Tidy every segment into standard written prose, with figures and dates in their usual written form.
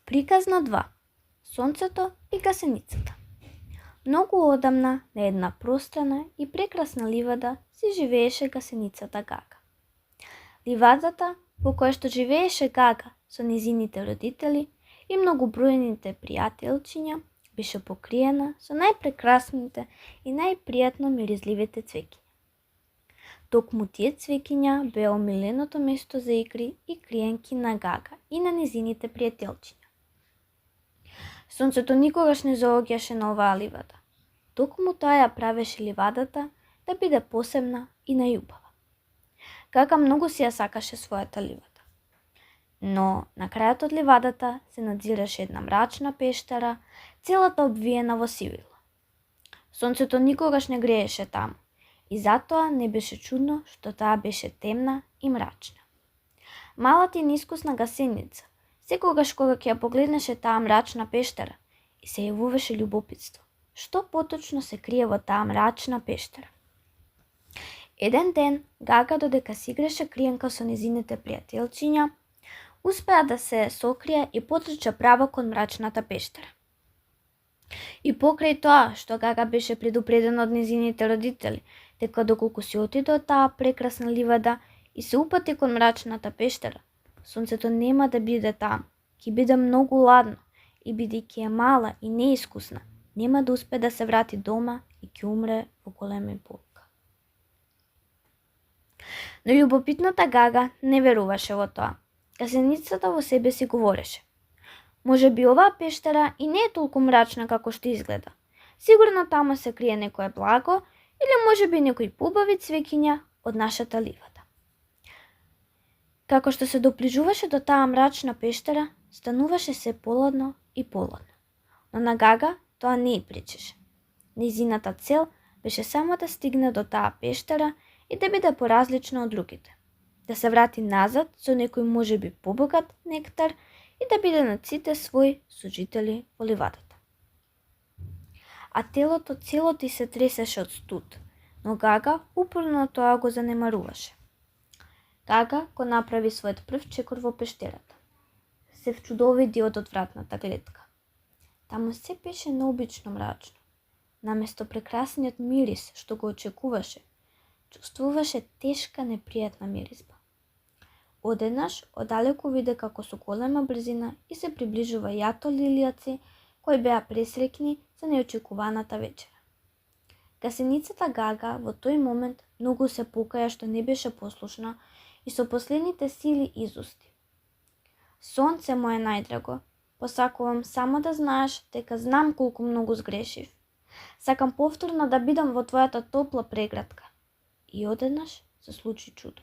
Приказна 2. Сонцето и гасеницата. Многу одамна на една пространа и прекрасна ливада си живееше гасеницата Гага. Ливадата во која што живееше Гага со незините родители и многобројните пријателчиња беше покриена со најпрекрасните и најпријатно миризливите цвеќиња. Токму тие цвеќиња беа омиленото место за игри и криенки на Гага и на незините пријателчиња. Сонцето никогаш не заоѓаше на оваа ливада. Токму тоа ја правеше ливадата да биде посебна и најубава. Гага многу си ја сакаше својата ливада. Но на крајот од ливадата се надзираше една мрачна пештера, целата обвиена во сивила. Сонцето никогаш не грееше таму и затоа не беше чудно што таа беше темна и мрачна. Малата и неискусна гасеница секогаш кога ќе ја погледнеше таа мрачна пештера и се јавуваше љубопитство. Што поточно се крие во таа мрачна пештера? Еден ден, Гага, додека си играше криенка со незините пријателчиња, успеа да се сокрие и потрча право кон мрачната пештера. И покрај тоа што Гага беше предупредена од незините родители, дека доколку си отиде од таа прекрасна ливада и се упати кон мрачната пештера, сонцето нема да биде таму, ќе биде многу ладно и бидејќи е мала и неискусна, нема да успе да се врати дома и ќе умре во голема болка. Но љубопитната Гага не веруваше во тоа. Гасеницата во себе си говореше: може би оваа пештера и не е толку мрачна како што изгледа. Сигурно таму се крие некое благо или може би некои побави цвеќиња од нашата ливада. Како што се доближуваше до таа мрачна пештера, стануваше се поладно и поладно. Но на Гага тоа не ја пречеше. Незината цел беше само да стигне до таа пештера и да биде поразлична од другите. Да се врати назад со некој можеби побогат нектар и да биде над сите своји сожители во ливадата. А телото целото и се тресеше од студ, но Гага упорно тоа го занемаруваше. Гага го направи својот прв чекор во пештерата. Се вчудовиди од одвратната гледка. Таму се беше необично мрачно. Наместо прекрасниот мирис што го очекуваше, чувствуваше тешка непријатна миризба. Одеднаш, оддалеку виде како со голема брзина и се приближува јато лилијаци кои беа пресреќни за неочекуваната вечера. Гасеницата Гага во тој момент многу се покаја што не беше послушна и со последните сили изусти: сонце моје најдраго, посакувам само да знаеш дека знам колку многу сгрешив. Сакам повторно да бидам во твојата топла прегратка. И одеднаш се случи чудо.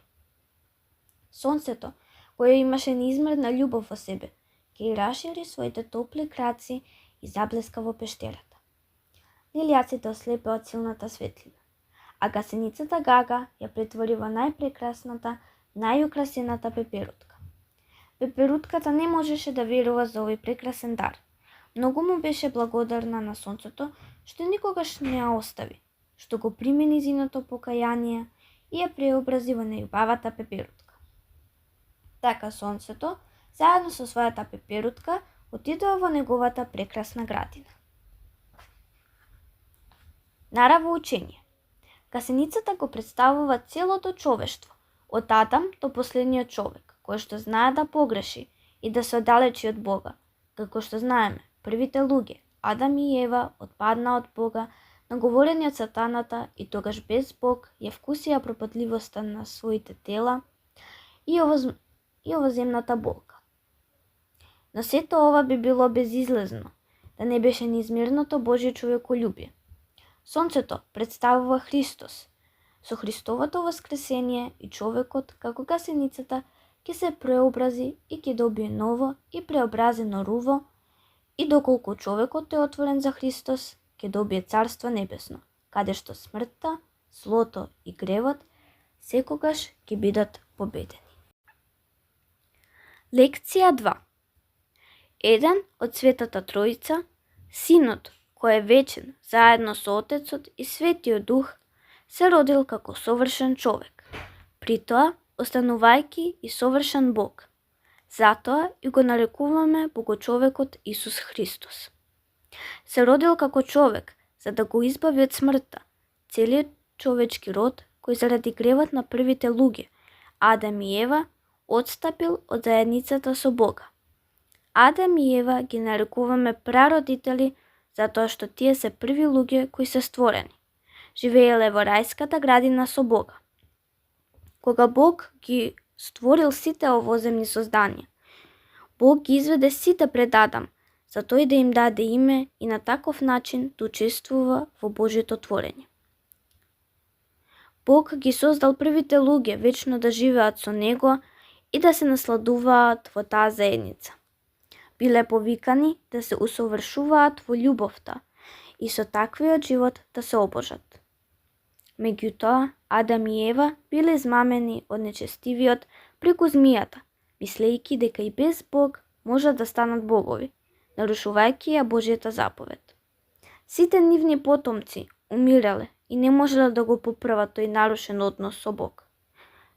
Сонцето, кое имаше неизмерна љубов во себе, ќе рашири своите топли краци и заблеска во пештерата. Лилијаците ослепеа од силната светлина, а гасеницата Гага ја претвори во најпрекрасната, најукрасената пеперутка. Пеперутката не можеше да верува за овој прекрасен дар. Многу му беше благодарна на сонцето што никогаш не ја остави, што го прими незиното покаяние и ја преобрази во најубавата пеперутка. Така сонцето, заедно со својата пеперутка, отидоа во неговата прекрасна градина. Нараво учење. Гасеницата го представува целото човештво, од Адам до последниот човек, кој што знае да погреши и да се оддалечи од Бога. Како што знаеме, првите луѓе, Адам и Ева, отпаднаа од Бога, наговорени од сатаната и тогаш без Бог ја вкусија пропатливоста на своите тела и овоземната болка. Но сето ова би било безизлезно, да не беше неизмерното Божје човеколюбие. Сонцето представува Христос. Со Христовото воскресение и човекот, како гасеницата, ќе се преобрази и ќе добие ново и преобразено руво, и доколку човекот е отворен за Христос, ќе добие Царство небесно, каде што смртта, злото и гревот секогаш ќе бидат победени. Лекција 2. Еден од Светата Тројца, Синот, кој е вечен, заедно со Отецот и Светиот Дух, се родил како совршен човек, при тоа останувајќи и совршен Бог. Затоа и го нарекуваме Богочовекот Исус Христос. Се родил како човек, за да го избави од смртта, целиот човечки род, кој заради гревот на првите луѓе, Адам и Ева, отстапил од заедницата со Бога. Адам и Ева ги нарекуваме прародители, затоа што тие се први луѓе кои се створени. Живееле во рајската градина со Бога. Кога Бог ги створил сите овоземни созданија, Бог ги изведе сите пред Адам, за тој да им даде име и на таков начин да учествува во Божјото творење. Бог ги создал првите луѓе вечно да живеат со Него и да се насладуваат во таа заедница. Биле повикани да се усовршуваат во љубовта и со таквиот живот да се обожат. Меѓутоа, Адам и Ева биле измамени од нечестивиот преку змијата, мислејќи дека и без Бог можат да станат богови, нарушувајќи ја Божјата заповед. Сите нивни потомци умирале и не можеле да го поправат тој нарушен однос со Бог.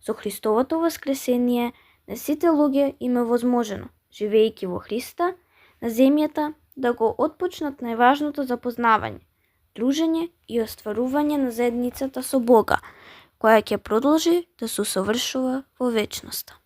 Со Христовото воскресение на сите луѓе им е возможено, живејќи во Христа, на земјата да го отпочнат најважното запознавање, дружење и остварување на заедницата со Бога, која ќе продолжи да се усовршува во вечноста.